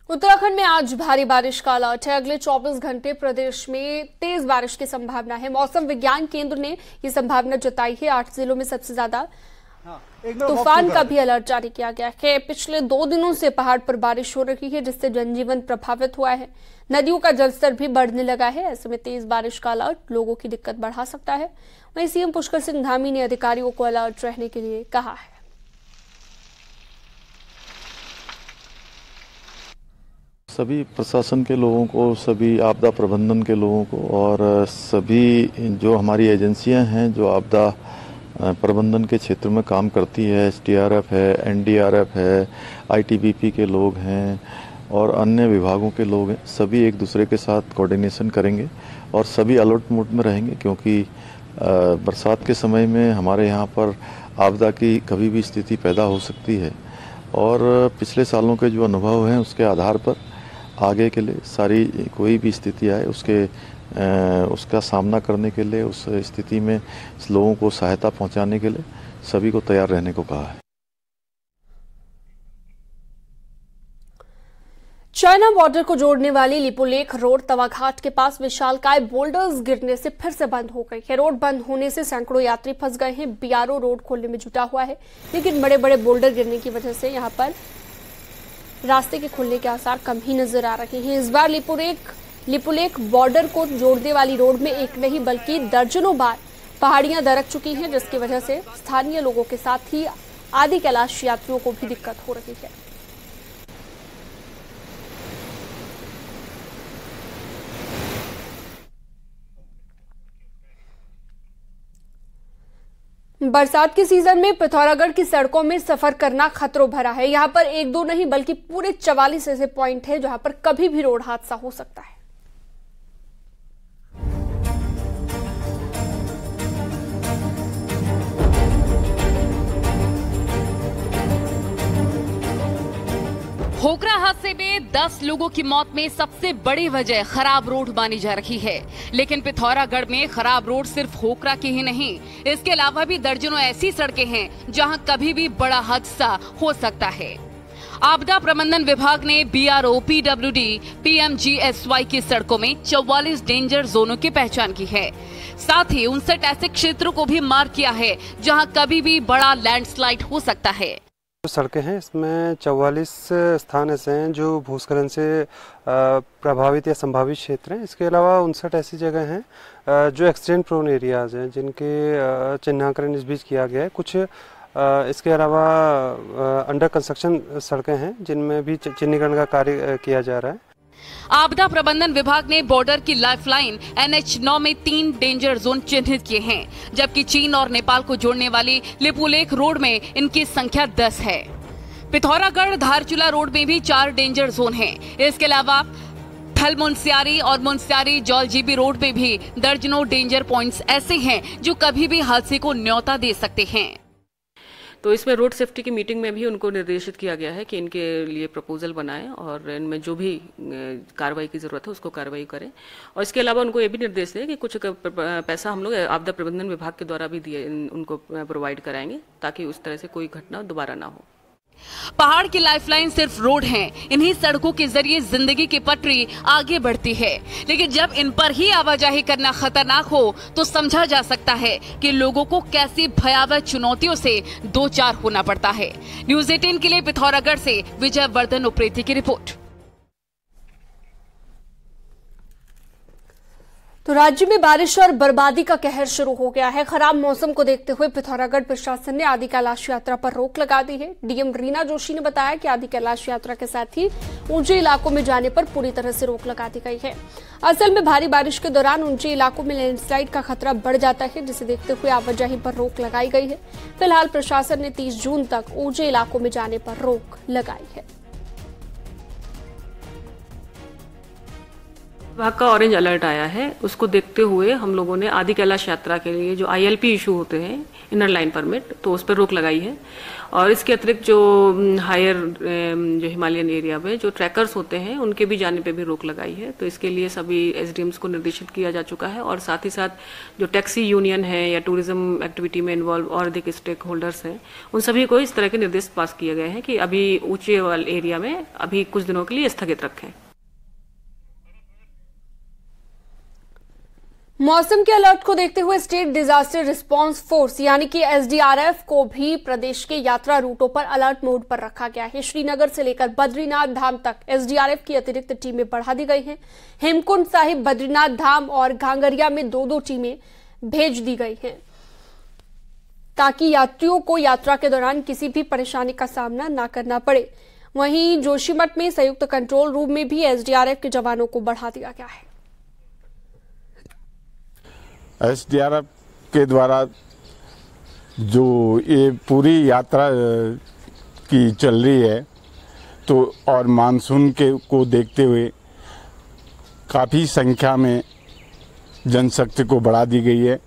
उत्तराखंड में आज भारी बारिश का अलर्ट है। अगले 24 घंटे प्रदेश में तेज बारिश की संभावना है। मौसम विज्ञान केंद्र ने ये संभावना जताई है। 8 जिलों में सबसे ज्यादा तूफान का भी अलर्ट जारी किया गया है। पिछले 2 दिनों से पहाड़ पर बारिश हो रही है, जिससे जनजीवन प्रभावित हुआ है। नदियों का जलस्तर भी बढ़ने लगा है। ऐसे में तेज बारिश का अलर्ट लोगों की दिक्कत बढ़ा सकता है। वहीं सीएम पुष्कर सिंह धामी ने अधिकारियों को अलर्ट रहने के लिए कहा है। सभी प्रशासन के लोगों को, सभी आपदा प्रबंधन के लोगों को और सभी जो हमारी एजेंसियां हैं जो आपदा प्रबंधन के क्षेत्र में काम करती है, एसडीआरएफ है, एनडीआरएफ है, आईटीबीपी के लोग हैं और अन्य विभागों के लोग हैं, सभी एक दूसरे के साथ कोऑर्डिनेशन करेंगे और सभी अलर्ट मोड में रहेंगे, क्योंकि बरसात के समय में हमारे यहाँ पर आपदा की कभी भी स्थिति पैदा हो सकती है। और पिछले सालों के जो अनुभव हैं उसके आधार पर आगे के लिए सारी कोई भी स्थिति आए उसका सामना करने के लिए, उस स्थिति में लोगों को सहायता पहुंचाने के लिए सभी को तैयार रहने को कहा है। चाइना बॉर्डर को जोड़ने वाली लिपुलेख रोड तवाघाट के पास विशालकाय बोल्डर्स गिरने से फिर से बंद हो गई है। रोड बंद होने से सैकड़ों यात्री फंस गए हैं। बीआरओ रोड खोलने में जुटा हुआ है, लेकिन बड़े बड़े बोल्डर गिरने की वजह से यहां पर रास्ते के खुलने के आसार कम ही नजर आ रहे हैं। इस बार लिपुलेख बॉर्डर को जोड़ने वाली रोड में एक नहीं बल्कि दर्जनों बार पहाड़ियां दरक चुकी हैं, जिसकी वजह से स्थानीय लोगों के साथ ही आदि कैलाश यात्रियों को भी दिक्कत हो रही है। बरसात के सीजन में पिथौरागढ़ की सड़कों में सफर करना खतरों भरा है। यहां पर 1-2 नहीं बल्कि पूरे 44 ऐसे पॉइंट है जहां पर कभी भी रोड हादसा हो सकता है। होकरा हादसे में 10 लोगों की मौत में सबसे बड़ी वजह खराब रोड मानी जा रही है। लेकिन पिथौरागढ़ में खराब रोड सिर्फ होकरा की ही नहीं, इसके अलावा भी दर्जनों ऐसी सड़कें हैं जहां कभी भी बड़ा हादसा हो सकता है। आपदा प्रबंधन विभाग ने बीआरओ, पीडब्ल्यूडी, पीएमजीएसवाई की सड़कों में 44 डेंजर जोनों की पहचान की है। साथ ही 59 ऐसे क्षेत्रों को भी मार्क किया है जहां कभी भी बड़ा लैंडस्लाइड हो सकता है। जो सड़कें हैं इसमें 44 स्थान ऐसे हैं जो भूस्खलन से प्रभावित या संभावित क्षेत्र हैं। इसके अलावा 59 ऐसी जगह हैं जो एक्सीडेंट प्रोन एरियाज हैं, जिनके चिन्हांकन इस बीच किया गया है। कुछ इसके अलावा अंडर कंस्ट्रक्शन सड़कें हैं जिनमें भी चिन्हीकरण का कार्य किया जा रहा है। आपदा प्रबंधन विभाग ने बॉर्डर की लाइफलाइन NH9 में 3 डेंजर जोन चिन्हित किए हैं, जबकि चीन और नेपाल को जोड़ने वाली लिपुलेख रोड में इनकी संख्या 10 है। पिथौरागढ़ धारचूला रोड में भी 4 डेंजर जोन हैं। इसके अलावा थल मुनस्यारी और मुनस्यारी जौलजीबी रोड में भी दर्जनों डेंजर पॉइंट्स ऐसे हैं जो कभी भी हादसे को न्योता दे सकते हैं। तो इसमें रोड सेफ्टी की मीटिंग में भी उनको निर्देशित किया गया है कि इनके लिए प्रपोजल बनाएं और इनमें जो भी कार्रवाई की जरूरत है उसको कार्रवाई करें। और इसके अलावा उनको ये भी निर्देश है कि कुछ पैसा हम लोग आपदा प्रबंधन विभाग के द्वारा भी दिए उनको प्रोवाइड कराएंगे, ताकि उस तरह से कोई घटना दोबारा ना हो। पहाड़ की लाइफलाइन सिर्फ रोड हैं। इन्हीं सड़कों के जरिए जिंदगी की पटरी आगे बढ़ती है, लेकिन जब इन पर ही आवाजाही करना खतरनाक हो तो समझा जा सकता है कि लोगों को कैसी भयावह चुनौतियों से दो चार होना पड़ता है। न्यूज़ 18 के लिए पिथौरागढ़ से विजय वर्धन उप्रेती की रिपोर्ट। तो राज्य में बारिश और बर्बादी का कहर शुरू हो गया है। खराब मौसम को देखते हुए पिथौरागढ़ प्रशासन ने आदि कैलाश यात्रा पर रोक लगा दी है। डीएम रीना जोशी ने बताया कि आदि कैलाश यात्रा के साथ ही ऊंचे इलाकों में जाने पर पूरी तरह से रोक लगा दी गई है। असल में भारी बारिश के दौरान ऊंचे इलाकों में लैंडस्लाइड का खतरा बढ़ जाता है, जिसे देखते हुए आवाजाही पर रोक लगाई गई है। फिलहाल प्रशासन ने 30 जून तक ऊंचे इलाकों में जाने पर रोक लगाई है। विभाग का ऑरेंज अलर्ट आया है, उसको देखते हुए हम लोगों ने आदि कैलाश यात्रा के लिए जो ILP इशू होते हैं, इनर लाइन परमिट, तो उस पर रोक लगाई है। और इसके अतिरिक्त जो हायर जो हिमालयन एरिया में जो ट्रैकर्स होते हैं उनके भी जाने पे भी रोक लगाई है। तो इसके लिए सभी SDMs को निर्देशित किया जा चुका है और साथ ही साथ जो टैक्सी यूनियन है या टूरिज्म एक्टिविटी में इन्वॉल्व और अधिक स्टेक होल्डर्स हैं, उन सभी को इस तरह के निर्देश पास किए गए हैं कि अभी ऊंचे वाले एरिया में अभी कुछ दिनों के लिए स्थगित रखें। मौसम के अलर्ट को देखते हुए स्टेट डिजास्टर रिस्पांस फोर्स यानी कि SDRF को भी प्रदेश के यात्रा रूटों पर अलर्ट मोड पर रखा गया है। श्रीनगर से लेकर बद्रीनाथ धाम तक SDRF की अतिरिक्त टीमें बढ़ा दी गई हैं। हेमकुंड साहिब, बद्रीनाथ धाम और घांगरिया में 2-2 टीमें भेज दी गई हैं ताकि यात्रियों को यात्रा के दौरान किसी भी परेशानी का सामना न करना पड़े। वहीं जोशीमठ में संयुक्त कंट्रोल रूम में भी SDRF के जवानों को बढ़ा दिया गया है। SDRF के द्वारा जो ये पूरी यात्रा की चल रही है तो और मानसून को देखते हुए काफ़ी संख्या में जनशक्ति को बढ़ा दी गई है।